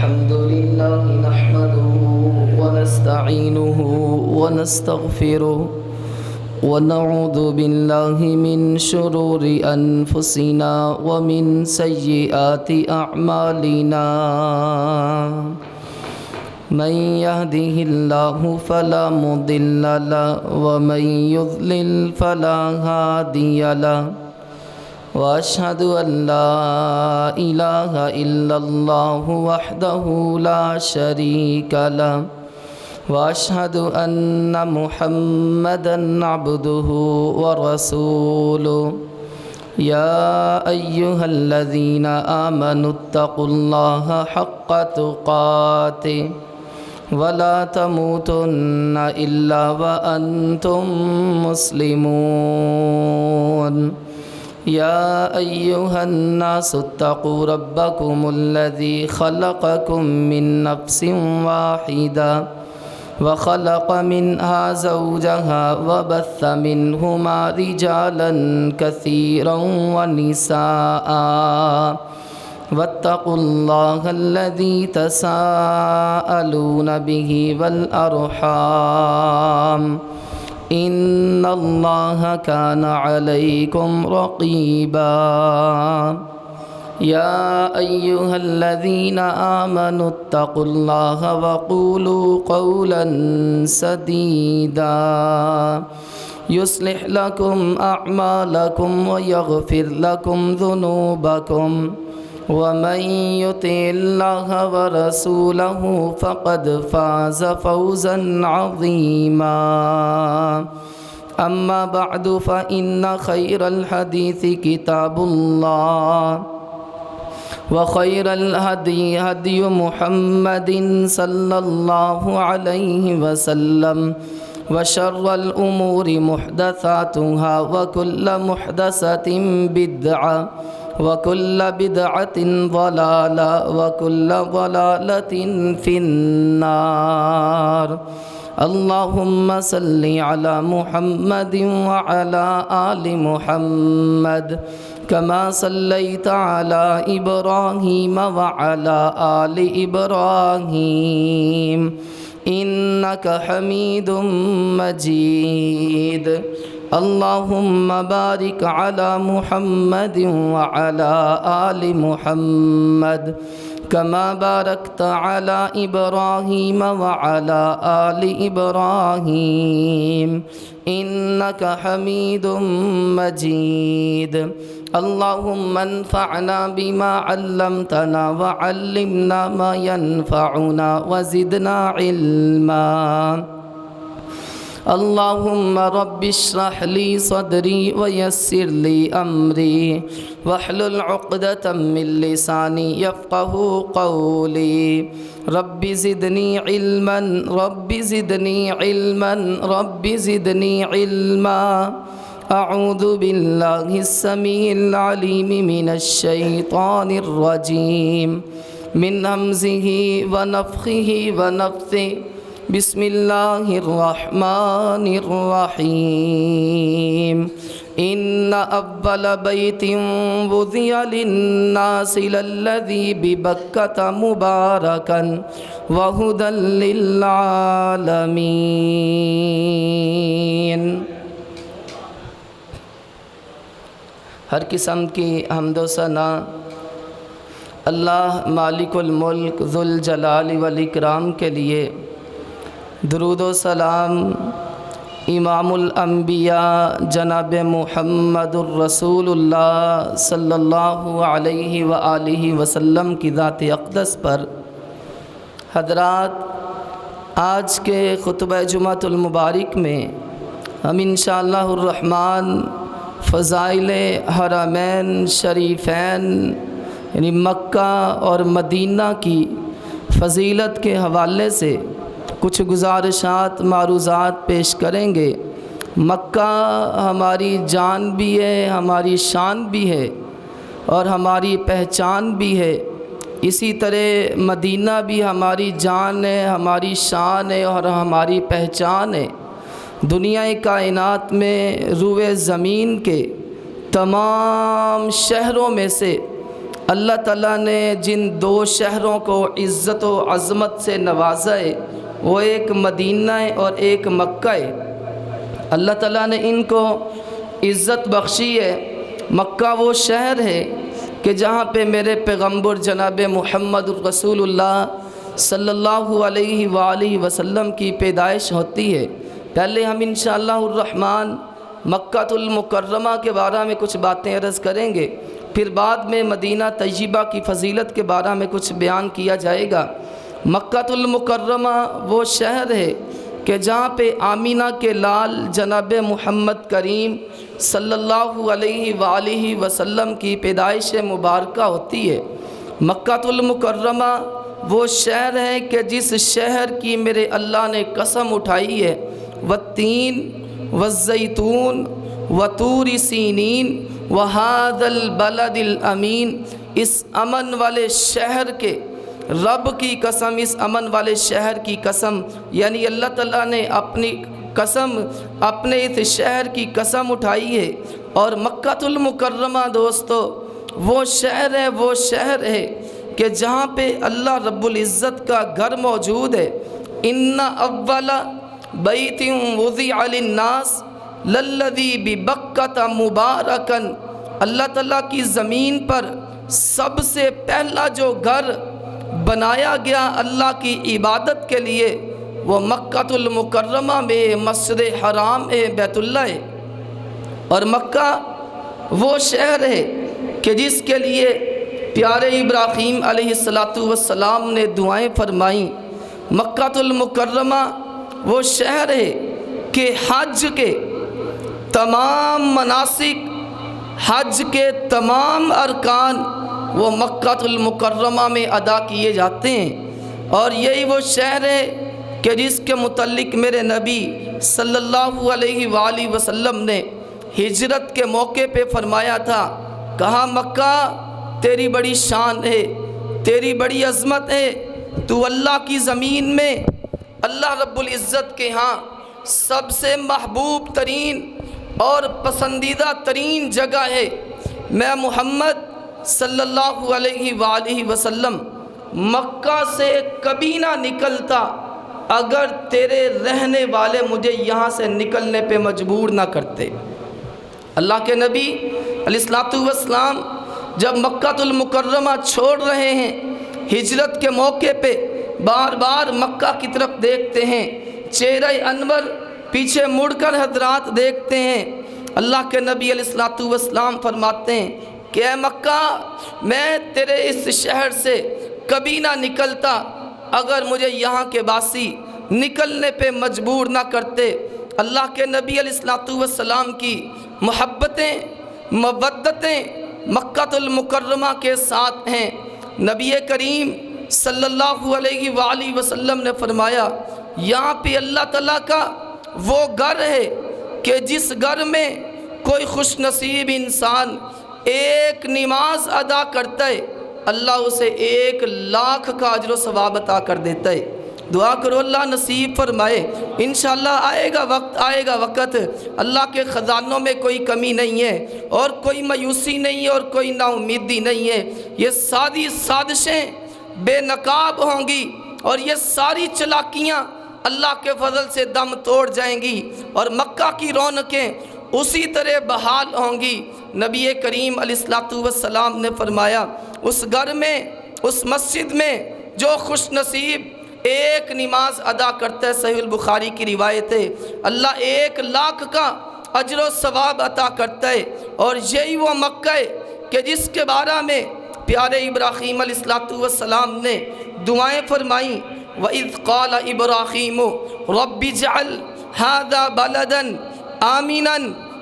الحمد لله نحمده ونستعينه ونستغفره ونعوذ بالله من شرور أنفسنا ومن سيئات أعمالنا من يهده الله فلا مضل له ومن يضلل فلا هادي له وأشهد أن لا إله إلا الله وحده لا شريك له وأشهد أن محمدًا عبده ورسوله يا أيها الذين آمنوا اتقوا الله حق تقاته ولا تموتن إلا وأنتم مسلمون يا أيها الناس اتقوا ربكم الذي خلقكم من نفس واحدة وخلق منها زوجها وبث منهما رجالا كثيرا ونساء واتقوا الله الذي تساءلون به والأرحام إن الله كان عليكم رقيبا يا أيها الذين آمنوا اتقوا الله وقولوا قولا سديدا يصلح لكم أعمالكم ويغفر لكم ذنوبكم ومن يطع الله ورسوله فقد فاز فوزا عظيما أما بعد فإن خير الحديث كتاب الله وخير الهدي هدي محمد صلى الله عليه وسلم وشر الأمور محدثاتها وكل محدثة بدعة وكل بدعة ضلالة وكل ضلالة في النار اللهم صل على محمد وعلى آل محمد كما صليت على إبراهيم وعلى آل إبراهيم إنك حميد مجيد اللهم بارك على محمد وعلى آل محمد كما باركت على إبراهيم وعلى آل إبراهيم إنك حميد مجيد اللهم انفعنا بما علمتنا وعلمنا ما ينفعنا وزدنا علما اللهم رب اشرح لي صدري ويسر لي أمري واحلل عقدة من لساني يفقه قولي رب زدني علما رب زدني علما رب زدني علما أعوذ بالله السميع العليم من الشيطان الرجيم من همزه ونفخه ونفثه بسم الله الرحمن الرحيم إن أول بيت وضع للناس للذي ببكة مباركا وهدى للعالمين ہر قسم کی حمد و ثنا اللہ مالک الملک ذوالجلال والاکرام کے لیے، درود و سلام امام الانبیاء جناب محمد الرسول اللہ صلی اللہ علیہ وآلہ وسلم کی ذات اقدس پر۔ حضرات، آج کے خطبہ جمعۃ المبارک میں ہم انشاءاللہ الرحمن فضائل حرمین شریفین یعنی مکہ اور مدینہ کی فضیلت کے حوالے سے کچھ گزارشات معروضات پیش کریں گے۔ مکہ ہماری جان بھی ہے، ہماری شان بھی ہے اور ہماری پہچان بھی ہے، اسی طرح مدینہ بھی ہماری جان ہے، ہماری شان ہے اور ہماری پہچان ہے۔ دنیا کائنات میں روئے زمین کے تمام شہروں میں سے اللہ تعالیٰ نے جن دو شہروں کو عزت و عظمت سے نوازا ہے وہ ایک مدینہ ہے اور ایک مکہ ہے۔ اللہ تعالیٰ نے ان کو عزت بخشی ہے۔ مکہ وہ شہر ہے کہ جہاں پہ میرے پیغمبر جناب محمد رسول اللہ صلی اللہ علیہ وآلہ وسلم کی پیدائش ہوتی ہے۔ پہلے ہم انشاءاللہ الرحمن مکہ المکرمہ کے بارے میں کچھ باتیں عرض کریں گے، پھر بعد میں مدینہ طیبہ کی فضیلت کے بارے میں کچھ بیان کیا جائے گا۔ مکہ المکرمہ وہ شہر ہے کہ جہاں پہ آمینہ کے لال جناب محمد کریم صلی اللہ علیہ وآلہ وسلم کی پیدائش مبارکہ ہوتی ہے۔ مکہ المکرمہ وہ شہر ہے کہ جس شہر کی میرے اللہ نے قسم اٹھائی ہے، والتین والزیتون وطور سینین وہذا البلد الامین، اس امن والے شہر کے رب کی قسم، اس امن والے شہر کی قسم، یعنی اللہ تعالیٰ نے اپنی قسم اپنے اس شہر کی قسم اٹھائی ہے۔ اور مکہ المکرمہ دوستو وہ شہر ہے کہ جہاں پہ اللہ رب العزت کا گھر موجود ہے۔ ان اول بیت وضع للناس للذی ببکۃ مبارکا، اللہ تعالیٰ کی زمین پر سب سے پہلا جو گھر بنایا گیا اللہ کی عبادت کے لیے وہ مکہ المکرمہ میں مسجد حرام بیت اللہ ہے۔ اور مکہ وہ شہر ہے کہ جس کے لیے پیارے ابراہیم علیہ السلام نے دعائیں فرمائیں۔ مکہ المکرمہ وہ شہر ہے کہ حج کے تمام مناسک، حج کے تمام ارکان وہ مکہ المکرمہ میں ادا کیے جاتے ہیں۔ اور یہی وہ شہر ہے کہ جس کے متعلق میرے نبی صلی اللہ علیہ وآلہ وسلم نے ہجرت کے موقع پہ فرمایا تھا، کہا مکہ تیری بڑی شان ہے، تیری بڑی عظمت ہے، تو اللہ کی زمین میں اللہ رب العزت کے ہاں سب سے محبوب ترین اور پسندیدہ ترین جگہ ہے۔ میں محمد صلی اللہ علیہ وآلہ وسلم مکہ سے کبھی نہ نکلتا اگر تیرے رہنے والے مجھے یہاں سے نکلنے پہ مجبور نہ کرتے۔ اللہ کے نبی علیہ السلام جب مکہ المکرمہ چھوڑ رہے ہیں، ہجرت کے موقع پہ بار بار مکہ کی طرف دیکھتے ہیں، چہرہ انور پیچھے مڑ کر حضرات دیکھتے ہیں۔ اللہ کے نبی علیہ السلام فرماتے ہیں کہ اے مکہ میں تیرے اس شہر سے کبھی نہ نکلتا اگر مجھے یہاں کے باسی نکلنے پہ مجبور نہ کرتے۔ اللہ کے نبی علیہ السلام کی محبتیں مودتیں مکہ المکرمہ کے ساتھ ہیں۔ نبی کریم صلی اللہ علیہ وآلہ وسلم نے فرمایا یہاں پہ اللہ تعالیٰ کا وہ گھر ہے کہ جس گھر میں کوئی خوش نصیب انسان ایک نماز ادا کرتا ہے اللہ اسے 1,00,000 کا اجر و ثواب عطا کر دیتا ہے۔ دعا کرو اللہ نصیب فرمائے۔ انشاءاللہ آئے گا وقت اللہ کے خزانوں میں کوئی کمی نہیں ہے اور کوئی مایوسی نہیں ہے اور کوئی نا امیدی نہیں ہے۔ یہ ساری سازشیں بے نقاب ہوں گی اور یہ ساری چلاکیاں اللہ کے فضل سے دم توڑ جائیں گی اور مکہ کی رونقیں اسی طرح بحال ہوں گی۔ نبی کریم علیہ السلام نے فرمایا اس گھر میں، اس مسجد میں جو خوش نصیب ایک نماز ادا کرتا ہے، صحیح البخاری کی روایت ہے، اللہ 1,00,000 کا اجر و ثواب عطا کرتا ہے۔ اور یہی وہ مکہ ہے کہ جس کے بارے میں پیارے ابراہیم علیہ السلام نے دعائیں فرمائیں۔ وَإِذْ قَالَ إِبْرَاهِيمُ رَبِّ اجْعَلْ هَذَا بَلَدًا آمِنًا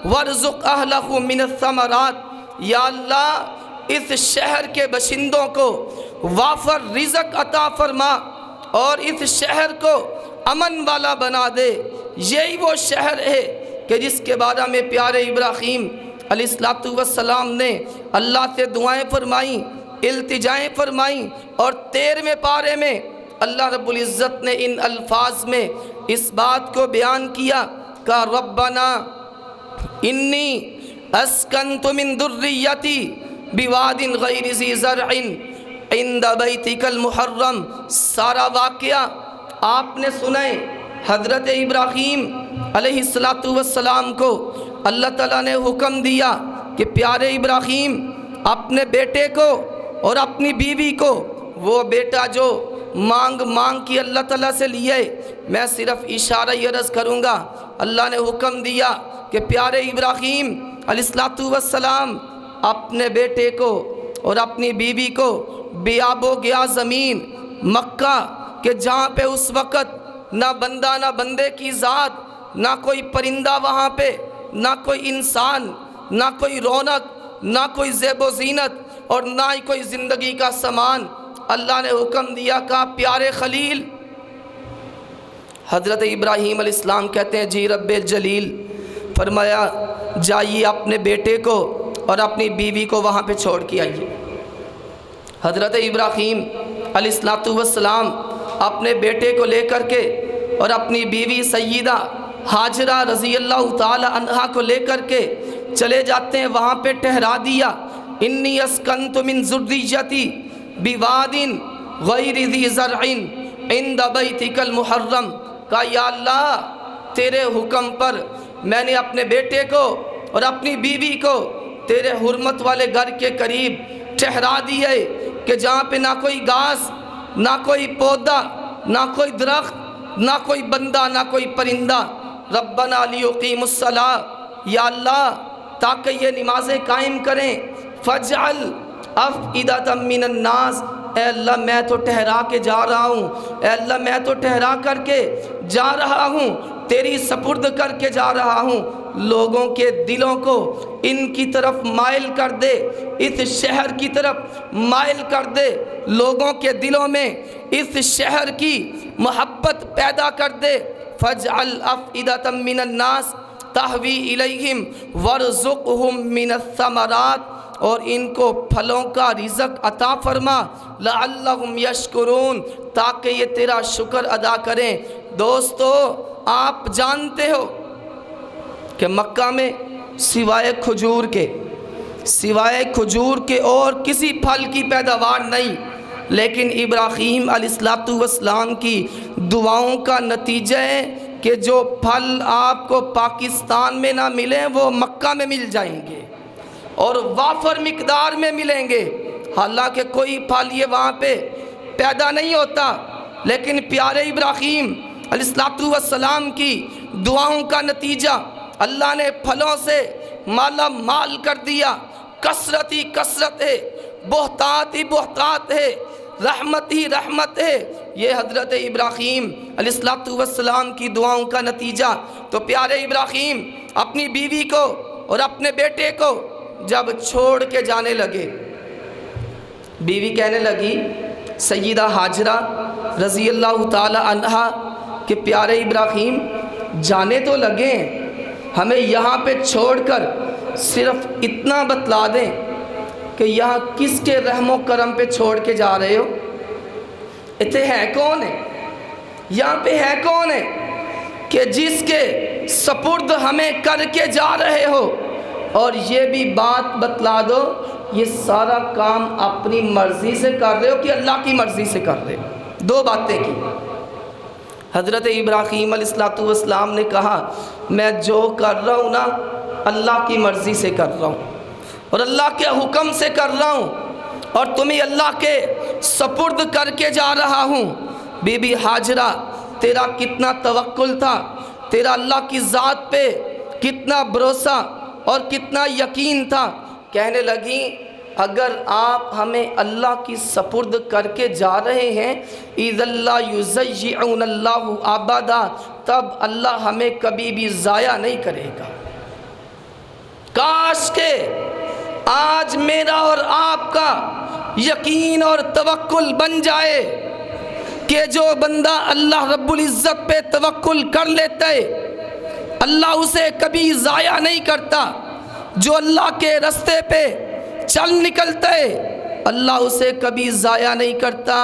وَارْزُقْ أَهْلَهُ مِنَ الثَّمَرَاتِ، یا اللہ اس شہر کے باشندوں کو وافر رزق عطا فرما اور اس شہر کو امن والا بنا دے۔ یہی وہ شہر ہے کہ جس کے بارے میں پیارے ابراہیم علیہ السلام نے اللہ سے دعائیں فرمائیں، التجائیں فرمائیں، اور 13ویں پارے میں اللہ رب العزت نے ان الفاظ میں اس بات کو بیان کیا کہ ربنا انی اسکنت من ذریتی بواد غیر ذی زرع عند بیتک المحرم، سارا واقعہ آپ نے سنائے۔ حضرت ابراہیم علیہ السلام کو اللہ تعالیٰ نے حکم دیا کہ پیارے ابراہیم اپنے بیٹے کو اور اپنی بیوی کو، وہ بیٹا جو مانگ کی اللہ تعالیٰ سے لیے، میں صرف اشارہ عرض کروں گا۔ اللہ نے حکم دیا کہ پیارے ابراہیم علیہ السلام اپنے بیٹے کو اور اپنی بیوی کو بیاب و گیا زمین مکہ کہ جہاں پہ اس وقت نہ بندہ نہ بندے کی ذات، نہ کوئی پرندہ وہاں پہ، نہ کوئی انسان، نہ کوئی رونق، نہ کوئی زیب و زینت، اور نہ ہی کوئی زندگی کا سامان۔ اللہ نے حکم دیا، کہا پیارے خلیل۔ حضرت ابراہیم علیہ السلام کہتے ہیں جی رب الجلیل، فرمایا جائیے اپنے بیٹے کو اور اپنی بیوی کو وہاں پہ چھوڑ کے آئیے۔ حضرت ابراہیم علیہ السلام اپنے بیٹے کو لے کر کے اور اپنی بیوی سیدہ ہاجرہ رضی اللہ تعالی عنہا کو لے کر کے چلے جاتے ہیں، وہاں پہ ٹھہرا دیا۔ انی اسکنت من ذریتی بواد غیر ذی زرع عند بیتک المحرم، کہا یا اللہ تیرے حکم پر میں نے اپنے بیٹے کو اور اپنی بیوی کو تیرے حرمت والے گھر کے قریب ٹھہرا دیے کہ جہاں پہ نہ کوئی گھاس، نہ کوئی پودا، نہ کوئی درخت، نہ کوئی بندہ، نہ کوئی پرندہ۔ ربنا لیقیموا الصلاۃ، یا اللہ تاکہ یہ نمازیں قائم کریں۔ فاجعل افئدۃ من الناس، اے اللہ میں تو ٹھہرا کے جا رہا ہوں، اے اللہ میں تو ٹھہرا کر کے جا رہا ہوں، تیری سپرد کر کے جا رہا ہوں، لوگوں کے دلوں کو ان کی طرف مائل کر دے، اس شہر کی طرف مائل کر دے، لوگوں کے دلوں میں اس شہر کی محبت پیدا کر دے۔ فاجعل افئدۃ من الناس تہوی الیہم وارزقہم من الثمرات، اور ان کو پھلوں کا رزق عطا فرما، لعلہم یشکرون، تاکہ یہ تیرا شکر ادا کریں۔ دوستو آپ جانتے ہو کہ مکہ میں سوائے کھجور کے اور کسی پھل کی پیداوار نہیں، لیکن ابراہیم علیہ السلام کی دعاؤں کا نتیجہ ہے کہ جو پھل آپ کو پاکستان میں نہ ملیں وہ مکہ میں مل جائیں گے اور وافر مقدار میں ملیں گے۔ حالانکہ کوئی پھل یہ وہاں پہ پیدا نہیں ہوتا، لیکن پیارے ابراہیم علیہ السلام کی دعاؤں کا نتیجہ اللہ نے پھلوں سے مالا مال کر دیا۔ کثرت ہی کثرت ہے، بہتات ہی بہتات ہے، رحمت ہی رحمت ہے، یہ حضرت ابراہیم علیہ السلام کی دعاؤں کا نتیجہ۔ تو پیارے ابراہیم اپنی بیوی کو اور اپنے بیٹے کو جب چھوڑ کے جانے لگے، بیوی کہنے لگی سیدہ ہاجرہ رضی اللہ تعالی عنہا کہ پیارے ابراہیم جانے تو لگے، ہمیں یہاں پہ چھوڑ کر صرف اتنا بتلا دیں کہ یہاں کس کے رحم و کرم پہ چھوڑ کے جا رہے ہو؟ اتنے ہے کون ہے؟ یہاں پہ ہے کون ہے کہ جس کے سپرد ہمیں کر کے جا رہے ہو؟ اور یہ بھی بات بتلا دو یہ سارا کام اپنی مرضی سے کر رہے ہو کہ اللہ کی مرضی سے کر رہے ہو؟ دو باتیں کی۔ حضرت ابراہیم علیہ السلام نے کہا میں جو کر رہا ہوں نا اللہ کی مرضی سے کر رہا ہوں اور اللہ کے حکم سے کر رہا ہوں اور تمہیں اللہ کے سپرد کر کے جا رہا ہوں۔ بی بی ہاجرہ تیرا کتنا توکل تھا، تیرا اللہ کی ذات پہ کتنا بھروسہ اور کتنا یقین تھا۔ کہنے لگیں اگر آپ ہمیں اللہ کی سپرد کر کے جا رہے ہیں اِذَا لَا يُضَيِّعُنَ اللَّهُ أَبَدًا، تب اللہ ہمیں کبھی بھی ضائع نہیں کرے گا۔ کاش کہ آج میرا اور آپ کا یقین اور توکل بن جائے کہ جو بندہ اللہ رب العزت پہ توکل کر لیتا ہے اللہ اسے کبھی ضائع نہیں کرتا، جو اللہ کے رستے پہ چل نکلتا ہے اللہ اسے کبھی ضائع نہیں کرتا۔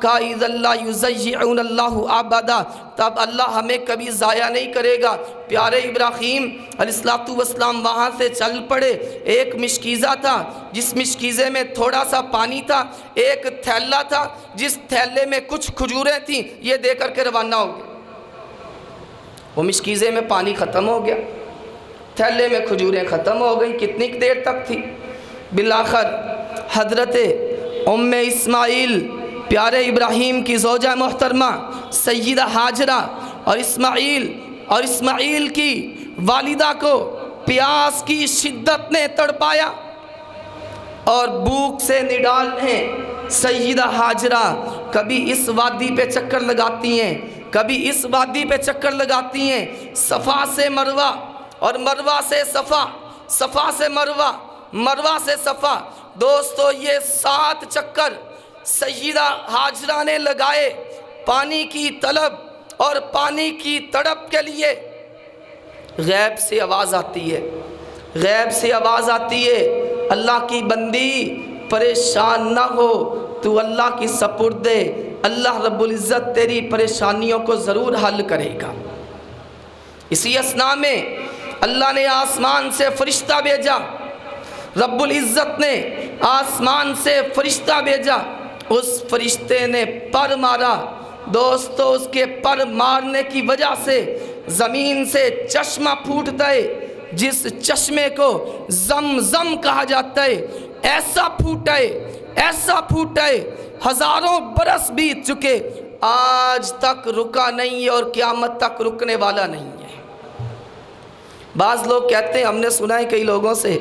قائد اللہ یضیعون اللہ ابدا، تب اللہ ہمیں کبھی ضائع نہیں کرے گا۔ پیارے ابراہیم علیہ السلام وہاں سے چل پڑے۔ ایک مشکیزہ تھا جس مشکیزے میں تھوڑا سا پانی تھا، ایک تھیلا تھا جس تھیلے میں کچھ کھجوریں تھیں، یہ دے کر کے روانہ ہو گئے۔ وہ مشکیزے میں پانی ختم ہو گیا، تھیلے میں کھجوریں ختم ہو گئیں۔ کتنی دیر تک تھی؟ بالآخر حضرت ام اسماعیل پیارے ابراہیم کی زوجہ محترمہ سیدہ ہاجرہ اور اسماعیل کی والدہ کو پیاس کی شدت نے تڑپایا اور بھوک سے نڈال ہیں۔ سیدہ ہاجرہ کبھی اس وادی پہ چکر لگاتی ہیں، کبھی اس وادی پہ چکر لگاتی ہیں، صفا سے مروہ اور مروہ سے صفا، صفا سے مروہ، مروہ سے صفا۔ دوستو یہ 7 چکر سیدہ ہاجرہ نے لگائے پانی کی طلب اور پانی کی تڑپ کے لیے۔ غیب سے آواز آتی ہے، غیب سے آواز آتی ہے، اللہ کی بندی پریشان نہ ہو، تو اللہ کی سپرد دے، اللہ رب العزت تیری پریشانیوں کو ضرور حل کرے گا۔ اسی اثناء میں اللہ نے آسمان سے فرشتہ بھیجا، رب العزت نے آسمان سے فرشتہ بھیجا، اس فرشتے نے پر مارا۔ دوستو اس کے پر مارنے کی وجہ سے زمین سے چشمہ پھوٹتا ہے، جس چشمے کو زمزم کہا جاتا ہے، ایسا پھوٹا ہے، ایسا پھوٹا ہے، ہزاروں برس بیت چکے، آج تک رکا نہیں ہے اور قیامت تک رکنے والا نہیں ہے۔ بعض لوگ کہتے ہیں، ہم نے سنا ہے کئی لوگوں سے،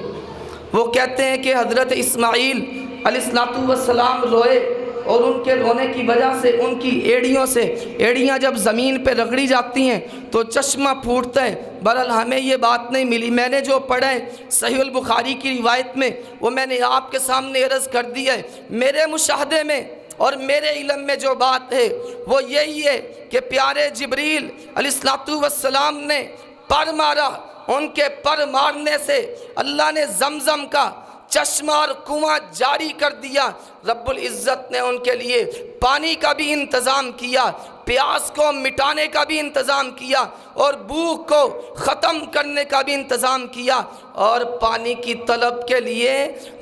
وہ کہتے ہیں کہ حضرت اسماعیل علیہ السلام روئے اور ان کے رونے کی وجہ سے ان کی ایڑیاں جب زمین پہ رگڑی جاتی ہیں تو چشمہ پھوٹتا ہے۔ بہرحال ہمیں یہ بات نہیں ملی، میں نے جو پڑھا ہے صحیح البخاری کی روایت میں وہ میں نے آپ کے سامنے عرض کر دیا ہے۔ میرے مشاہدے میں اور میرے علم میں جو بات ہے وہ یہی ہے کہ پیارے جبریل علیہ السلام نے پر مارا، ان کے پر مارنے سے اللہ نے زمزم کا چشمہ اور کنواں جاری کر دیا۔ رب العزت نے ان کے لیے پانی کا بھی انتظام کیا، پیاس کو مٹانے کا بھی انتظام کیا اور بھوک کو ختم کرنے کا بھی انتظام کیا۔ اور پانی کی طلب کے لیے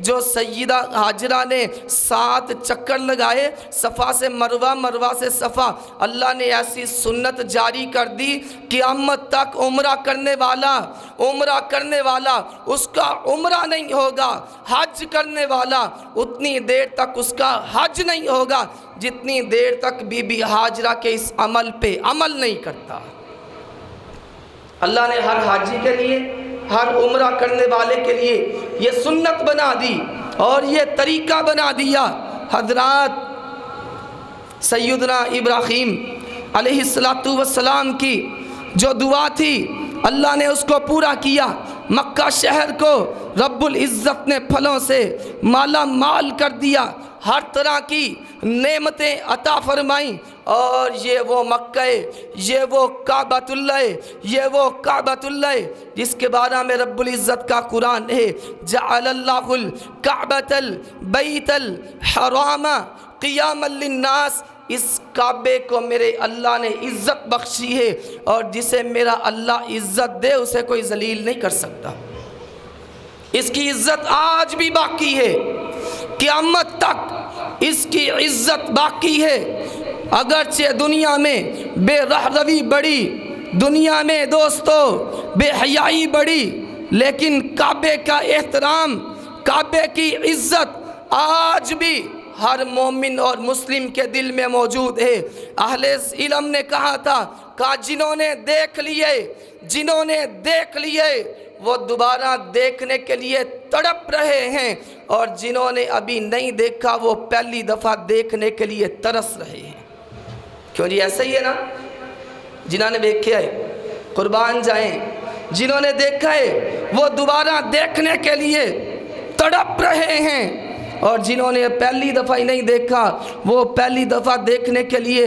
جو سیدہ ہاجرہ نے 7 چکر لگائے، صفا سے مروہ، مروہ سے صفا، اللہ نے ایسی سنت جاری کر دی، قیامت تک عمرہ کرنے والا اس کا عمرہ نہیں ہوگا، حج کرنے والا اتنی دیر تک اس کا حج نہیں ہوگا جتنی دیر تک بی بی ہاجرہ کے اس عمل پہ عمل نہیں کرتا۔ اللہ نے ہر حاجی کے لیے، ہر عمرہ کرنے والے کے لیے یہ سنت بنا دی اور یہ طریقہ بنا دیا۔ حضرات سیدنا ابراہیم علیہ السلام کی جو دعا تھی اللہ نے اس کو پورا کیا۔ مکہ شہر کو رب العزت نے پھلوں سے مالا مال کر دیا، ہر طرح کی نعمتیں عطا فرمائیں، اور یہ وہ مکہ ہے، یہ وہ کعبۃ اللہ ہے، یہ وہ کعبۃ اللہ ہے جس کے بارے میں رب العزت کا قرآن ہے، جعل اللہ الکعبۃ البیت الحرام قیاما للناس، اس کعبے کو میرے اللہ نے عزت بخشی ہے، اور جسے میرا اللہ عزت دے اسے کوئی ذلیل نہیں کر سکتا۔ اس کی عزت آج بھی باقی ہے، قیامت تک اس کی عزت باقی ہے۔ اگرچہ دنیا میں بے رحروی بڑی، دنیا میں دوستو بے حیائی بڑی، لیکن کعبے کا احترام، کعبے کی عزت آج بھی ہر مومن اور مسلم کے دل میں موجود ہے۔ اہل علم نے کہا تھا کہ جنہوں نے دیکھ لیے وہ دوبارہ دیکھنے کے لیے تڑپ رہے ہیں، اور جنہوں نے ابھی نہیں دیکھا وہ پہلی دفعہ دیکھنے کے لیے ترس رہے ہیں۔ کیوں جی ایسا ہی ہے نا؟ جنہوں نے دیکھا ہے قربان جائیں، جنہوں نے دیکھا ہے وہ دوبارہ دیکھنے کے لیے تڑپ رہے ہیں، اور جنہوں نے پہلی دفعہ ہی نہیں دیکھا وہ پہلی دفعہ دیکھنے کے لیے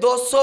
200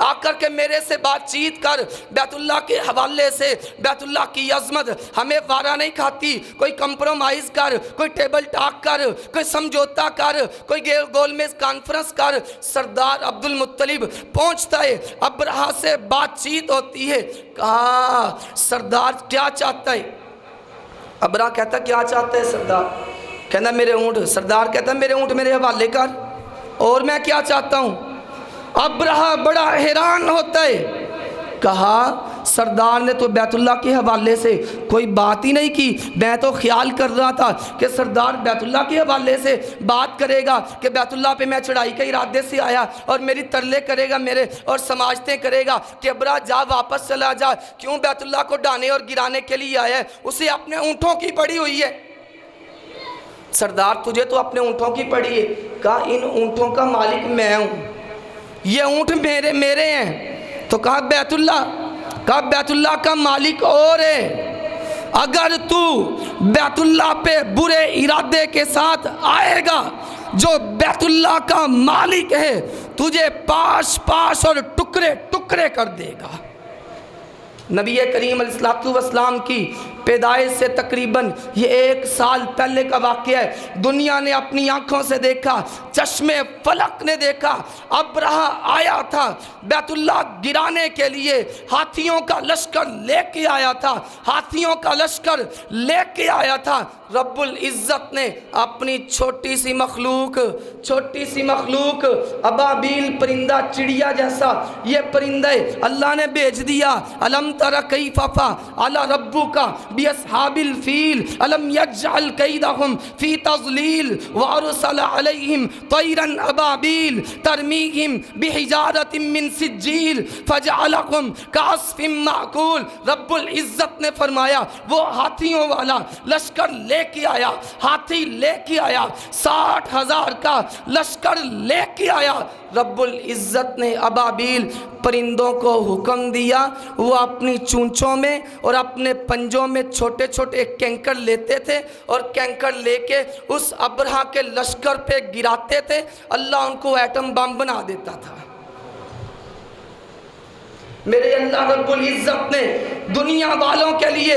آ کر کے میرے سے بات چیت کر، بیت اللہ کے حوالے سے، بیت اللہ کی عظمت ہمیں وارا نہیں کھاتی، کوئی کمپرومائز کر، کوئی ٹیبل ٹاک کر، کوئی سمجھوتا کر، کوئی گول میز کانفرنس کر۔ سردار عبدالمطلب پہنچتا ہے، ابرہہ سے بات چیت ہوتی ہے، کہا سردار کیا چاہتا ہے؟ ابرہہ کہتا کیا چاہتا ہے سردار؟ کہنا میرے اونٹ۔ سردار کہتا میرے اونٹ میرے حوالے کر، اور میں کیا چاہتا ہوں؟ ابرہہ بڑا حیران ہوتا ہے، کہا سردار نے تو بیت اللہ کے حوالے سے کوئی بات ہی نہیں کی، میں تو خیال کر رہا تھا کہ سردار بیت اللہ کے حوالے سے بات کرے گا کہ بیت اللہ پہ میں چڑھائی کے ارادے سے آیا، اور میری ترلے کرے گا میرے، اور سماجتیں کرے گا کہ ابرہہ جا واپس چلا جا، کیوں بیت اللہ کو ڈانے اور گرانے کے لیے آیا ہے؟ اسے اپنے اونٹوں کی پڑی ہوئی ہے۔ سردار تجھے تو اپنے اونٹوں کی پڑی ہے، کہا ان اونٹوں کا مالک میں ہوں، یہ اونٹ میرے ہیں۔ تو کہا بیت اللہ کا مالک اور ہے، اگر تو بیت اللہ پہ برے ارادے کے ساتھ آئے گا، جو بیت اللہ کا مالک ہے تجھے پاش پاش اور ٹکڑے ٹکڑے کر دے گا۔ نبی کریم علیہ السلام کی پیدائش سے تقریباً یہ 1 سال پہلے کا واقعہ ہے۔ دنیا نے اپنی آنکھوں سے دیکھا، چشمے فلک نے دیکھا، ابرہہ آیا تھا بیت اللہ گرانے کے لیے، ہاتھیوں کا لشکر لے کے آیا تھا، ہاتھیوں کا لشکر لے کے آیا تھا۔ رب العزت نے اپنی چھوٹی سی مخلوق ابابیل پرندہ، چڑیا جیسا یہ پرندہ اللہ نے بھیج دیا۔ الم تر کیف فعل ربک باصحاب الفیل الم یجعل کیدہم فی تضلیل وارسل علیہم طیرا ابابیل ترمیہم بحجارۃ من سجیل فجعلہم کعصف مأکول۔ رب العزت نے فرمایا وہ ہاتھیوں والا لشکر لے کے آیا، ہاتھی لے کے آیا، 60,000 کا لشکر لے کے آیا۔ رب العزت نے ابابیل پرندوں کو حکم دیا، وہ اپنی چونچوں میں اور اپنے پنجوں میں چھوٹے چھوٹے کینکر لیتے تھے، اور کینکر لے کے اس ابرہہ کے لشکر پہ گراتے تھے، اللہ ان کو ایٹم بم بنا دیتا تھا۔ میرے اللہ رب العزت نے دنیا والوں کے لیے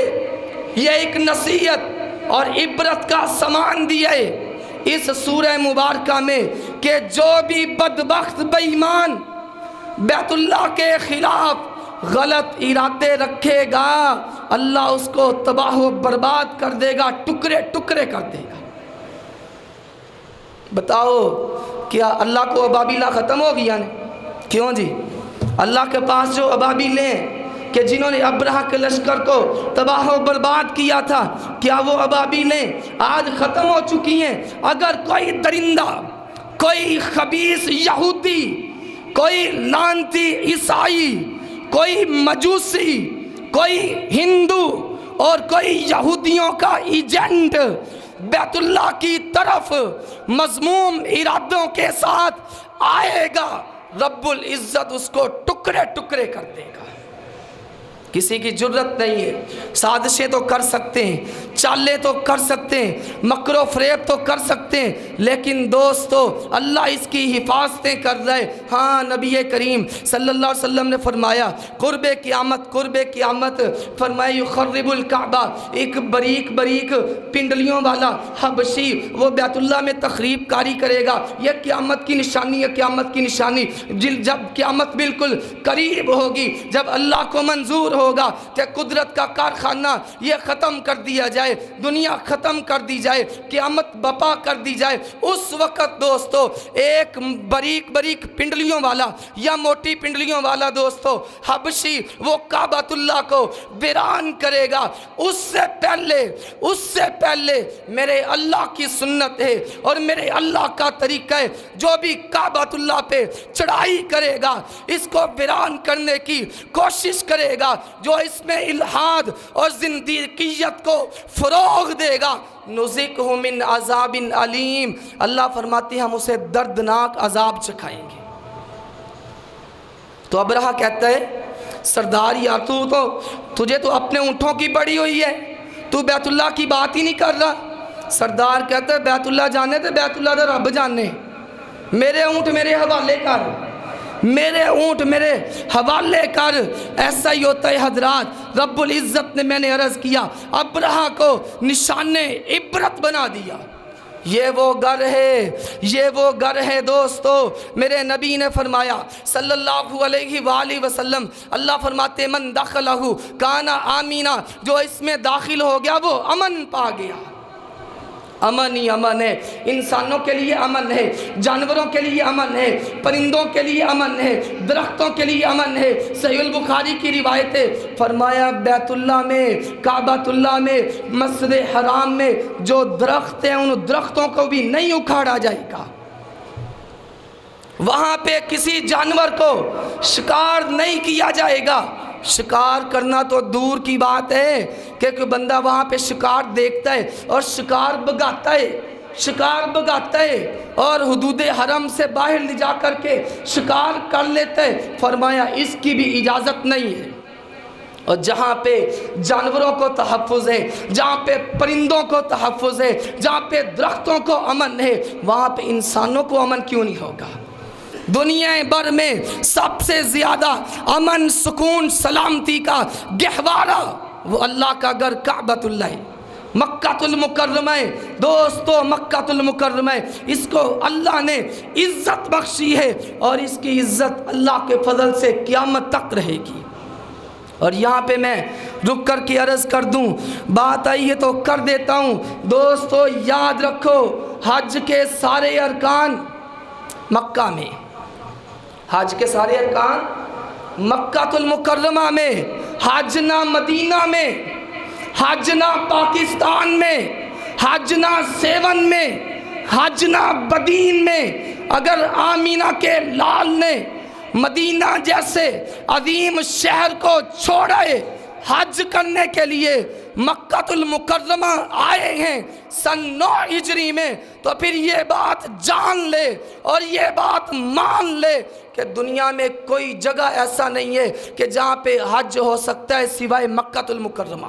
یہ ایک نصیحت اور عبرت کا سامان دیا ہے اس سورہ مبارکہ میں، کہ جو بھی بدبخت بے ایمان بیت اللہ کے خلاف غلط ارادے رکھے گا، اللہ اس کو تباہ و برباد کر دے گا، ٹکڑے ٹکڑے کر دے گا۔ بتاؤ کیا اللہ کو ابابیلہ ختم ہو گیا نہیں؟ کیوں جی؟ اللہ کے پاس جو ابابیلیں کہ جنہوں نے ابرہہ کے لشکر کو تباہ و برباد کیا تھا، کیا وہ ابابیلیں آج ختم ہو چکی ہیں؟ اگر کوئی درندہ، کوئی خبیث یہودی، کوئی لعنتی عیسائی، کوئی مجوسی، کوئی ہندو اور کوئی یہودیوں کا ایجنٹ بیت اللہ کی طرف مذموم ارادوں کے ساتھ آئے گا، رب العزت اس کو ٹکڑے ٹکڑے کر دے گا۔ کسی کی جرت نہیں ہے، سازشیں تو کر سکتے ہیں، چالیں تو کر سکتے ہیں، مکر و فریب تو کر سکتے ہیں، لیکن دوستو اللہ اس کی حفاظتیں کر رہے۔ ہاں نبی کریم صلی اللہ علیہ وسلم نے فرمایا قرب قیامت فرمایا یخرب الکعبہ، ایک بریک پنڈلیوں والا حبشی وہ بیت اللہ میں تخریب کاری کرے گا۔ یہ قیامت کی نشانی ہے، قیامت کی نشانی۔ جب قیامت بالکل قریب ہوگی، جب اللہ کو منظور ہوگا کہ قدرت کا کارخانہ یہ ختم کر دیا جائے، دنیا ختم کر دی جائے، قیامت بپا کر دی جائے، اس وقت دوستو ایک بریک پنڈلیوں والا یا موٹی پنڈلیوں والا دوستو حبشی وہ کعبۃ اللہ کو ویران کرے گا۔ اس سے پہلے میرے اللہ کی سنت ہے اور میرے اللہ کا طریقہ ہے، جو بھی کعبۃ اللہ پہ چڑھائی کرے گا، اس کو ویران کرنے کی کوشش کرے گا، جو اس میں الحاد اور زندیقیت کو فروغ دے گا، نذقہ من عذاب علیم، اللہ فرماتی ہم اسے دردناک عذاب چکھائیں گے۔ تو ابرہہ کہتا ہے سردار یا تجھے تو اپنے اونٹوں کی پڑی ہوئی ہے، تو بیت اللہ کی بات ہی نہیں کر رہا۔ سردار کہتا ہے بیت اللہ جانے تھے، بیت اللہ دے رب جانے، میرے اونٹ میرے حوالے کر۔ میرے اونٹ میرے حوالے کر۔ ایسا ہی ہوتا ہے حضرات، رب العزت نے میں نے عرض کیا ابرہہ کو نشان عبرت بنا دیا۔ یہ وہ گھر ہے، یہ وہ گھر ہے دوستو۔ میرے نبی نے فرمایا صلی اللہ علیہ وآلہ وسلم، اللہ فرماتے من دخلہ کان آمینہ، جو اس میں داخل ہو گیا وہ امن پا گیا۔ امن ہی امن ہے، انسانوں کے لیے امن ہے، جانوروں کے لیے امن ہے، پرندوں کے لیے امن ہے، درختوں کے لیے امن ہے۔ صحیح البخاری کی روایت ہے، فرمایا بیت اللہ میں، کعبۃ اللہ میں، مسجد حرام میں جو درخت ہیں ان درختوں کو بھی نہیں اکھاڑا جائے گا۔ وہاں پہ کسی جانور کو شکار نہیں کیا جائے گا۔ شکار کرنا تو دور کی بات ہے کہ کوئی بندہ وہاں پہ شکار دیکھتا ہے اور شکار بگاتا ہے اور حدود حرم سے باہر لے جا کر کے شکار کر لیتا ہے، فرمایا اس کی بھی اجازت نہیں ہے۔ اور جہاں پہ جانوروں کو تحفظ ہے، جہاں پہ پرندوں کو تحفظ ہے، جہاں پہ درختوں کو امن ہے، وہاں پہ انسانوں کو امن کیوں نہیں ہوگا؟ دنیا بھر میں سب سے زیادہ امن، سکون، سلامتی کا گہوارہ وہ اللہ کا گھر کعبۃ اللہ ہے، مکہ المکرمہ ہے۔ دوستو مکہ المکرمہ ہے، اس کو اللہ نے عزت بخشی ہے اور اس کی عزت اللہ کے فضل سے قیامت تک رہے گی۔ اور یہاں پہ میں رک کر کے عرض کر دوں، بات آئی ہے تو کر دیتا ہوں۔ دوستو یاد رکھو حج کے سارے ارکان مکہ میں، حج کے سارے ارکان مکہ المکرمہ میں، حج نہ مدینہ میں، حج نہ پاکستان میں، حج نہ سیون میں، حج نہ بدین میں۔ اگر آمینہ کے لال نے مدینہ جیسے عظیم شہر کو چھوڑے حج کرنے کے لیے، مکہ المکرمہ آئے ہیں سن 9 ہجری میں، تو پھر یہ بات جان لے اور یہ بات مان لے کہ دنیا میں کوئی جگہ ایسا نہیں ہے کہ جہاں پہ حج ہو سکتا ہے سوائے مکہ المکرمہ۔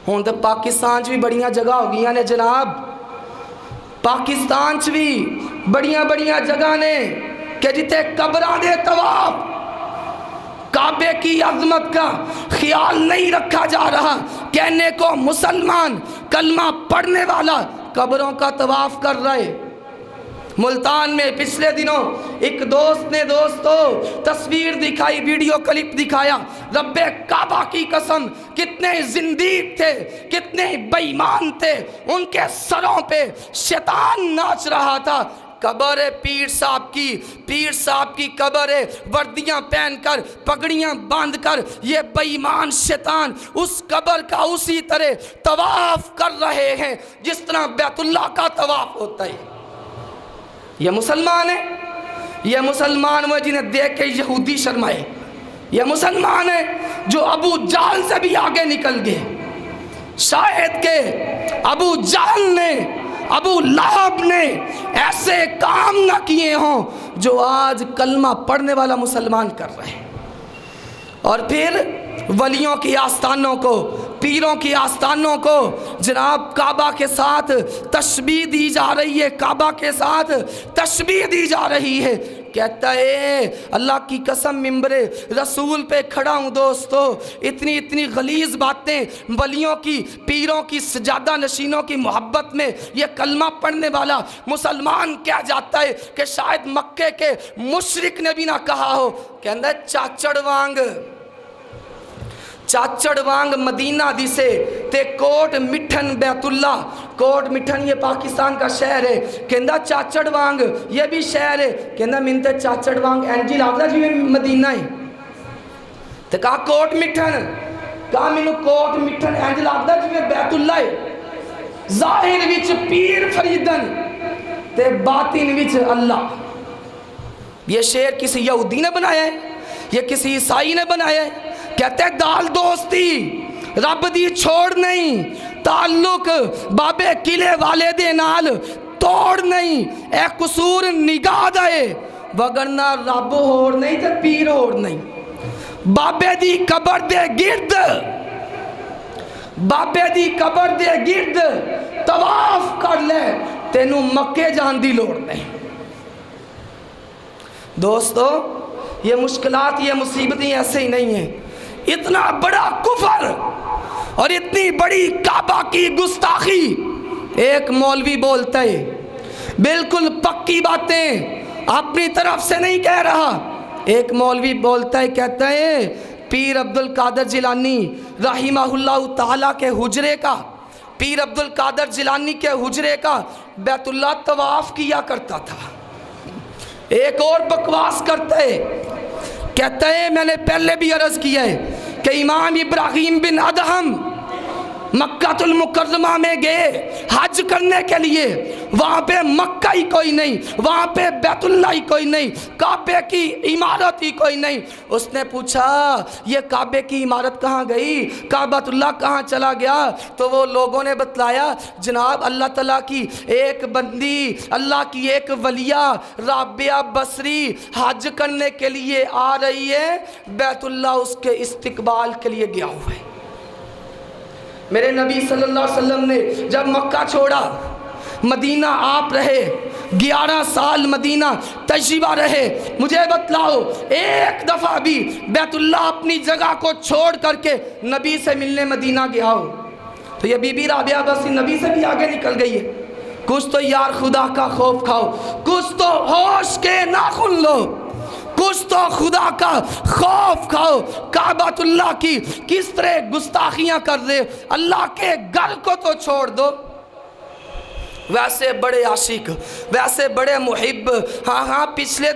ہوں تو پاکستان بھی بڑیاں جگہ ہو گیا نے جناب، پاکستان بھی بڑیاں جگہ نے کہ جتے قبراں دے طواف، کعبے کی عظمت کا خیال نہیں رکھا جا رہا۔ کہنے کو مسلمان کلمہ پڑھنے والا قبروں کا طواف کر رہے۔ ملتان میں پچھلے دنوں ایک دوست نے دوستو تصویر دکھائی، ویڈیو کلپ دکھایا، رب کعبہ کی قسم کتنے زندیق تھے، کتنے بے ایمان تھے، ان کے سروں پہ شیطان ناچ رہا تھا۔ قبر پیر صاحب کی قبر ہے، وردیاں پہن کر، پگڑیاں باندھ کر یہ بے ایمان شیطان اس قبر کا اسی طرح طواف کر رہے ہیں جس طرح بیت اللہ کا طواف ہوتا ہے۔ یہ مسلمان ہے، یہ مسلمان وہ جنہیں دیکھ کے یہودی شرمائے، یہ مسلمان ہے جو ابو جہل سے بھی آگے نکل گئے۔ شاید کہ ابو جہل نے، ابو لہب نے ایسے کام نہ کیے ہوں جو آج کلمہ پڑھنے والا مسلمان کر رہے ہیں۔ اور پھر ولیوں کی آستانوں کو، پیروں کی آستانوں کو جناب کعبہ کے ساتھ تشبیہ دی جا رہی ہے، کعبہ کے ساتھ تشبیہ دی جا رہی ہے۔ کہتا ہے اللہ کی قسم ممبر رسول پہ کھڑا ہوں دوستو، اتنی غلیظ باتیں ولیوں کی، پیروں کی، سجادہ نشینوں کی محبت میں یہ کلمہ پڑھنے والا مسلمان کیا جاتا ہے کہ شاید مکے کے مشرک نے بھی نہ کہا ہو۔ کہتا ہے چاچڑ وانگ مدینہ دیسے تے کوٹ مٹھن بیت اللہ، کوٹ مٹھن یہ پاکستان کا شہر ہے۔ کہندا چاچڑ وانگ یہ بھی شہر ہے، کہندا منتے چاچڑ وانگ اینجی لابدہ جی میں مدینہ ہے، تے کہا کوٹ مٹھن، کہا منو کوٹ مٹھن اینجی لابدہ جی میں بیت اللہ ہے، ظاہر وچ پیر فریدن تے باطن وچ اللہ۔ یہ شعر کسی یہودی نے بنایا ہے، یہ کسی عیسائی نے بنایا ہے۔ کہتے ہیں دال دوستی رب دی چھوڑ نہیں، تعلق بابے قلعے والے دے نال توڑ نہیں، اے قصور نگاہ دے وگرنہ رب ہوڑ نہیں تے پیر ہوڑ نہیں۔ بابے دی قبر دے گرد، بابے دی قبر دے گرد طواف کر لے، تینوں مکے جان دی لوڑ نہیں۔ دوستو یہ مشکلات، یہ مصیبتیں ایسے ہی نہیں ہیں. اتنا بڑا کفر اور اتنی بڑی کعبہ کی گستاخی ایک مولوی بولتا ہے، بالکل پکی باتیں اپنی طرف سے نہیں کہہ رہا. ایک مولوی بولتا ہے، کہتا ہے پیر عبد القادر جیلانی رحمہ اللہ تعالیٰ کے حجرے کا، پیر عبد القادر جیلانی کے حجرے کا بیت اللہ طواف کیا کرتا تھا. ایک اور بکواس کرتا ہے، کہتا ہے میں نے پہلے بھی عرض کیا ہے کہ امام ابراہیم بن ادہم مکہ المکرمہ میں گئے حج کرنے کے لیے، وہاں پہ مکہ ہی کوئی نہیں، وہاں پہ بیت اللہ ہی کوئی نہیں، کعبے کی عمارت ہی کوئی نہیں. اس نے پوچھا یہ کعبے کی عمارت کہاں گئی، کعبۃ اللہ کہاں چلا گیا؟ تو وہ لوگوں نے بتلایا جناب اللہ تعالیٰ کی ایک بندی، اللہ کی ایک ولیہ رابعہ بصری حج کرنے کے لیے آ رہی ہے، بیت اللہ اس کے استقبال کے لیے گیا ہوا ہے. میرے نبی صلی اللہ علیہ وسلم نے جب مکہ چھوڑا، مدینہ آپ رہے، 11 سال مدینہ تجربہ رہے. مجھے بتلاؤ ایک دفعہ بھی بیت اللہ اپنی جگہ کو چھوڑ کر کے نبی سے ملنے مدینہ گیا ہو؟ تو یہ بی بی رابعہ بصری نبی سے بھی آگے نکل گئی ہے. کچھ تو یار خدا کا خوف کھاؤ، کچھ تو ہوش کے ناخن لو، کچھ تو خدا کا خوف کھاؤ. کعبۃ اللہ کی کس طرح گستاخیاں کر دے، اللہ کے گھر کو تو چھوڑ دو. ویسے بڑے عاشق، ویسے بڑے محب. ہاں پچھلے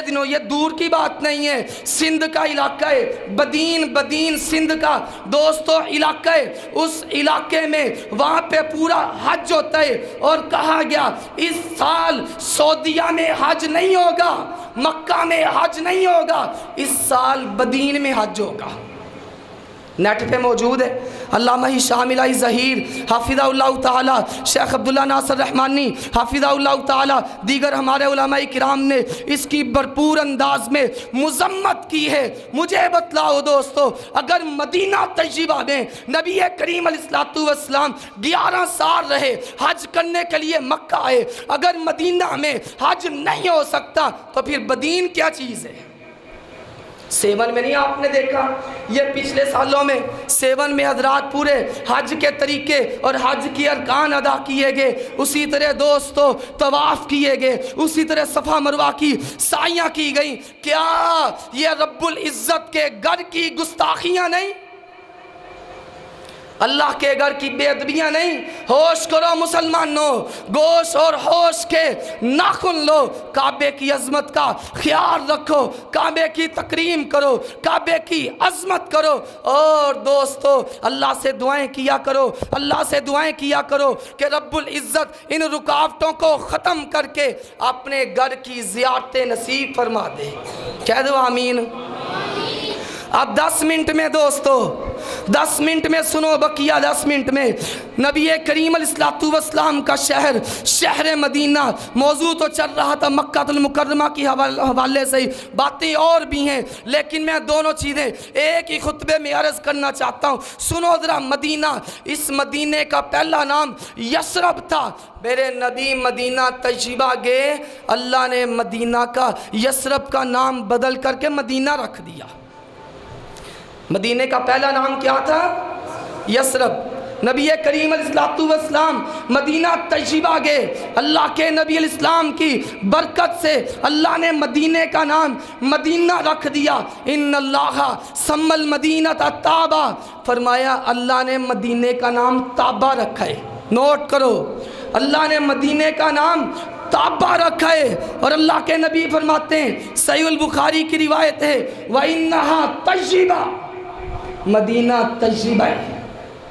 دنوں یہ دور کی بات نہیں ہے، سندھ کا علاقہ ہے، بدین سندھ کا دوستو علاقہ ہے. اس علاقے میں وہاں پہ پورا حج ہوتا ہے، اور کہا گیا اس سال سعودیہ میں حج نہیں ہوگا، مکہ میں حج نہیں ہوگا، اس سال بدین میں حج ہوگا. نیٹ پہ موجود ہے. علامہ شامل ظہیر حافظہ اللہ تعالی، شیخ عبداللہ ناصر رحمانی حافظہ اللہ تعالی، دیگر ہمارے علماء کرام نے اس کی بھرپور انداز میں مذمت کی ہے. مجھے بتلاؤ دوستو، اگر مدینہ طیبہ میں نبی کریم علیہ السلام 11 سال رہے، حج کرنے کے لیے مکہ آئے، اگر مدینہ میں حج نہیں ہو سکتا تو پھر بدین کیا چیز ہے؟ 7 میں نہیں آپ نے دیکھا، یہ پچھلے سالوں میں 7 میں حضرات پورے حج کے طریقے اور حج کی ارکان ادا کیے گئے. اسی طرح دوستو طواف کیے گئے، اسی طرح صفا مروہ کی سعیاں کی گئیں. کیا یہ رب العزت کے گھر کی گستاخیاں نہیں؟ اللہ کے گھر کی بے ادبیاں نہیں؟ ہوش کرو مسلمانوں، گوش اور ہوش کے ناخن لو. کعبے کی عظمت کا خیال رکھو، کعبے کی تکریم کرو، کعبے کی عظمت کرو. اور دوستو اللہ سے دعائیں کیا کرو، اللہ سے دعائیں کیا کرو کہ رب العزت ان رکاوٹوں کو ختم کر کے اپنے گھر کی زیارتیں نصیب فرما دے. کہہ دو آمین. اب 10 منٹ میں دوستو 10 منٹ میں سنو، بقیہ 10 منٹ میں نبی کریم علیہ السلام کا شہر مدینہ. موضوع تو چل رہا تھا مکہ المکرمہ کی حوالے سے، باتیں اور بھی ہیں، لیکن میں دونوں چیزیں ایک ہی خطبے میں عرض کرنا چاہتا ہوں. سنو ذرا مدینہ، اس مدینے کا پہلا نام یثرب تھا. میرے نبی مدینہ طیبہ گئے، اللہ نے مدینہ کا یثرب کا نام بدل کر کے مدینہ رکھ دیا. مدینے کا پہلا نام کیا تھا؟ یثرب. نبی کریم علیہ السلام مدینہ طیبہ گئے، اللہ کے نبی علیہ السلام کی برکت سے اللہ نے مدینے کا نام مدینہ رکھ دیا. ان اللہ سمی المدینہ طابہ، فرمایا اللہ نے مدینے کا نام طابہ رکھا ہے. نوٹ کرو، اللہ نے مدینے کا نام طابہ رکھا ہے. اور اللہ کے نبی فرماتے ہیں، صحیح البخاری کی روایت ہے، وَإِنَّهَا طَيِّبَةٌ، مدینہ طیبہ ہے.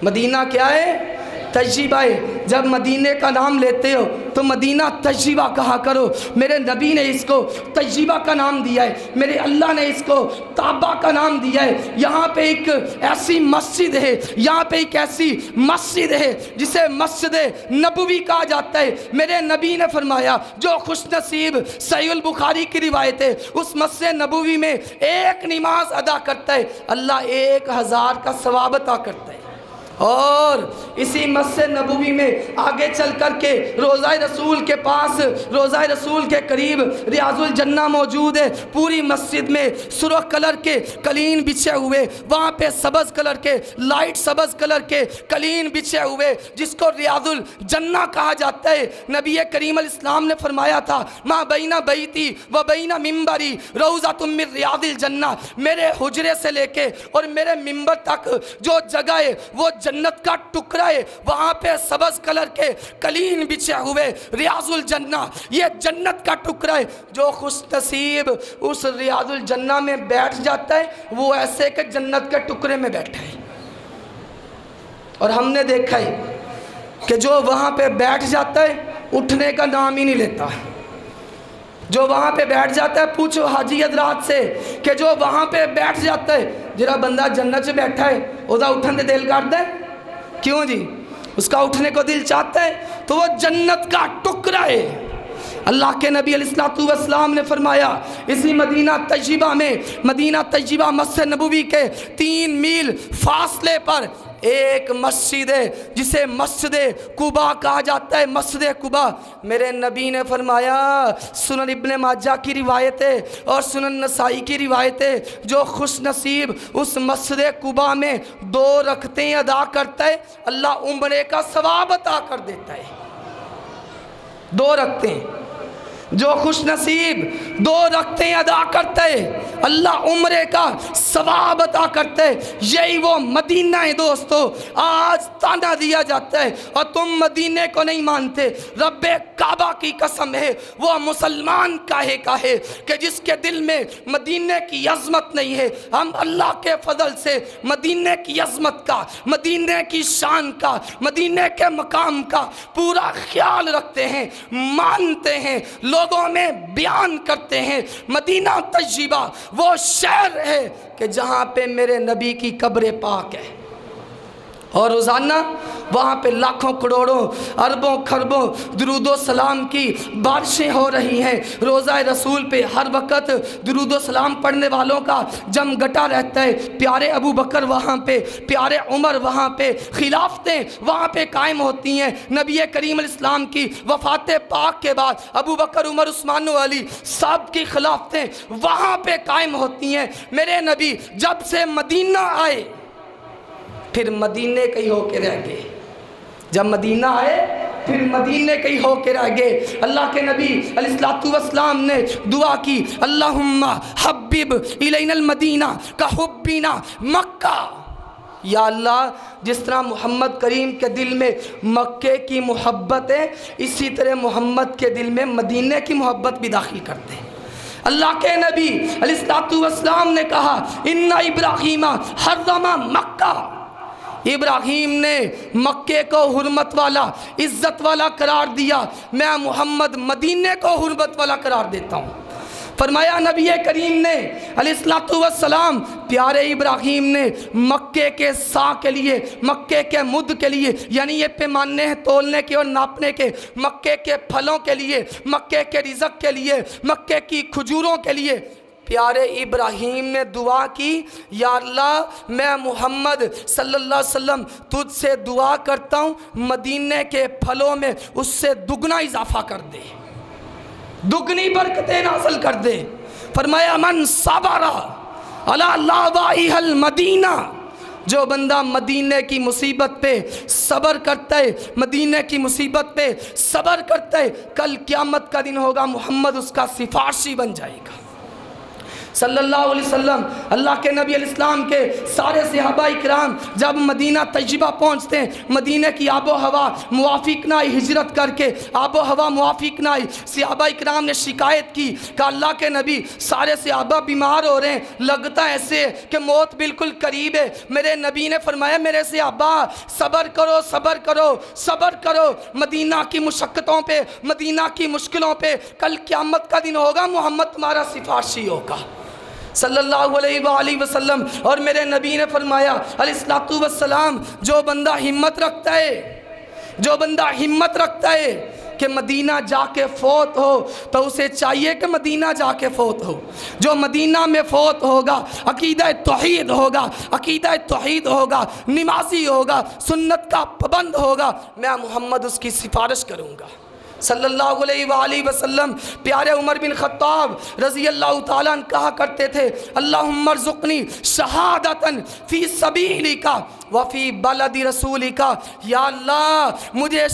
مدینہ کیا ہے؟ طیبہ ہے. جب مدینے کا نام لیتے ہو تو مدینہ طیبہ کہا کرو. میرے نبی نے اس کو طیبہ کا نام دیا ہے، میرے اللہ نے اس کو طابہ کا نام دیا ہے. یہاں پہ ایک ایسی مسجد ہے، یہاں پہ ایک ایسی مسجد ہے جسے مسجد نبوی کہا جاتا ہے. میرے نبی نے فرمایا جو خوش نصیب، صحیح البخاری کی روایت ہے، اس مسجد نبوی میں ایک نماز ادا کرتا ہے، اللہ 1000 کا ثواب عطا کرتا ہے. اور اسی مسجد نبوی میں آگے چل کر کے روضہ رسول کے پاس، روضہ رسول کے قریب ریاض الجنہ موجود ہے۔ پوری مسجد میں سرخ کلر کے قلین بچھے ہوئے، وہاں پہ سبز کلر کے، لائٹ سبز کلر کے قلین بچھے ہوئے، جس کو ریاض الجنہ کہا جاتا ہے۔ نبی کریم علیہ السلام نے فرمایا تھا ما بین بیتی و بین منبری روضۃ من ریاض الجنہ، میرے حجرے سے لے کے اور میرے منبر تک جو جگہ ہے وہ جنت کا ٹکڑا ہے، وہاں پہ سبز کلر کے قلین بچھے ہوئے، ریاض الجنہ، یہ جنت کا ٹکڑا ہے۔ جو خوش نصیب اس ریاض الجنہ میں بیٹھ جاتا ہے وہ ایسے کہ جنت کے ٹکڑے میں بیٹھا ہے۔ اور ہم نے دیکھا ہے کہ جو وہاں پہ بیٹھ جاتا ہے اٹھنے کا نام ہی نہیں لیتا۔ جو وہاں پہ بیٹھ جاتا ہے، پوچھو حاجی حضرات سے کہ جو وہاں پہ بیٹھ جاتا ہے، جرا بندہ جنت سے بیٹھا ہے ادا اٹھن دے دل کرتا ہے؟ کیوں جی؟ اس کا اٹھنے کو دل چاہتا ہے تو وہ جنت کا ٹکڑا ہے۔ اللہ کے نبی علیہ السلام نے فرمایا اسی مدینہ طیبہ میں، مدینہ طیبہ مسجد نبوی کے 3 میل فاصلے پر ایک مسجد ہے جسے مسجد قباء کہا جاتا ہے، مسجد قباء۔ میرے نبی نے فرمایا، سنن ابن ماجہ کی روایت ہے اور سنن نسائی کی روایت ہے، جو خوش نصیب اس مسجد قباء میں 2 رکعتیں ادا کرتا ہے اللہ عمرے کا ثواب عطا کر دیتا ہے۔ 2 رکعتیں، جو خوش نصیب 2 رکعتیں ادا کرتا ہے اللہ عمرے کا ثواب عطا کرتا ہے۔ یہی وہ مدینہ ہے دوستو۔ آج تانا دیا جاتا ہے اور تم مدینے کو نہیں مانتے، رب کعبہ کی قسم ہے وہ مسلمان کاہے کا ہے کہ جس کے دل میں مدینے کی عظمت نہیں ہے۔ ہم اللہ کے فضل سے مدینے کی عظمت کا، مدینے کی شان کا، مدینے کے مقام کا پورا خیال رکھتے ہیں، مانتے ہیں، لوگوں میں بیان کرتے ہیں۔ مدینہ طیبہ وہ شہر ہے کہ جہاں پہ میرے نبی کی قبر پاک ہے، اور روزانہ وہاں پہ لاکھوں کروڑوں اربوں خربوں درود و سلام کی بارشیں ہو رہی ہیں۔ روضہ رسول پہ ہر وقت درود و سلام پڑھنے والوں کا جم گٹا رہتا ہے۔ پیارے ابو بکر وہاں پہ، پیارے عمر وہاں پہ، خلافتیں وہاں پہ قائم ہوتی ہیں۔ نبی کریم علیہ السلام کی وفات پاک کے بعد ابو بکر، عمر، عثمان و علی سب کی خلافتیں وہاں پہ قائم ہوتی ہیں۔ میرے نبی جب سے مدینہ آئے پھر مدینے کہیں ہو کے رہ گئے، جب مدینہ آئے پھر مدینے کہیں ہو کے رہ گئے۔ اللہ کے نبی علیہ السلام نے دعا کی، اللہم حبب الینا المدینہ کحبنا مکہ۔ یا اللہ، جس طرح محمد کریم کے دل میں مکے کی محبت ہے، اسی طرح محمد کے دل میں مدینے کی محبت بھی داخل کر دے۔ اللہ کے نبی علیہ السلام نے کہا ان ابراہیم حرم مکہ، ابراہیم نے مکے کو حرمت والا، عزت والا قرار دیا، میں محمد مدینے کو حرمت والا قرار دیتا ہوں۔ فرمایا نبی کریم نے علیہ السلام، پیارے ابراہیم نے مکے کے سا کے لیے، مکے کے مد کے لیے، یعنی یہ پیمانے ہیں تولنے کے اور ناپنے کے، مکے کے پھلوں کے لیے، مکے کے رزق کے لیے، مکے کی کھجوروں کے لیے، پیارے ابراہیم نے دعا کی، یا اللہ میں محمد صلی اللہ علیہ وسلم تجھ سے دعا کرتا ہوں مدینے کے پھلوں میں اس سے دگنا اضافہ کر دے، دگنی برکتیں نازل کر دے۔ فرمایا من صبر علی لاوائح المدینہ، جو بندہ مدینے کی مصیبت پہ صبر کرتا ہے، مدینے کی مصیبت پہ صبر کرتا ہے، کل قیامت کا دن ہوگا محمد اس کا سفارشی بن جائے گا صلی اللہ علیہ وسلم۔ اللہ کے نبی علیہ السلام کے سارے صحابہ اکرام جب مدینہ طیبہ پہنچتے ہیں، مدینہ کی آب و ہوا موافق نہ آئی، ہجرت کر کے آب و ہوا موافق نہ آئی، صحابہ اکرام نے شکایت کی کہ اللہ کے نبی سارے صحابہ بیمار ہو رہے ہیں، لگتا ایسے ہے کہ موت بالکل قریب ہے۔ میرے نبی نے فرمایا میرے صحابہ صبر کرو، صبر کرو، صبر کرو، مدینہ کی مشقتوں پہ، مدینہ کی مشکلوں پہ کل قیامت کا دن ہوگا محمد تمہارا سفارشی ہوگا صلی اللہ علیہ وآلہ وسلم۔ اور میرے نبی نے فرمایا علیہ السلام، جو بندہ ہمت رکھتا ہے، جو بندہ ہمت رکھتا ہے کہ مدینہ جا کے فوت ہو تو اسے چاہیے کہ مدینہ جا کے فوت ہو۔ جو مدینہ میں فوت ہوگا عقیدہ توحید ہوگا، عقیدہ توحید ہوگا، نمازی ہوگا، سنت کا پابند ہوگا، میں محمد اس کی سفارش کروں گا صلی اللہ علیہ وآلہ وسلم۔ پیارے عمر بن خطاب رضی اللہ تعالیٰ عنہ کہا کرتے تھے اللہم ارزقنی شہادتاً فی سبیلک وفی بلد رسولک، یا اللہ مجھے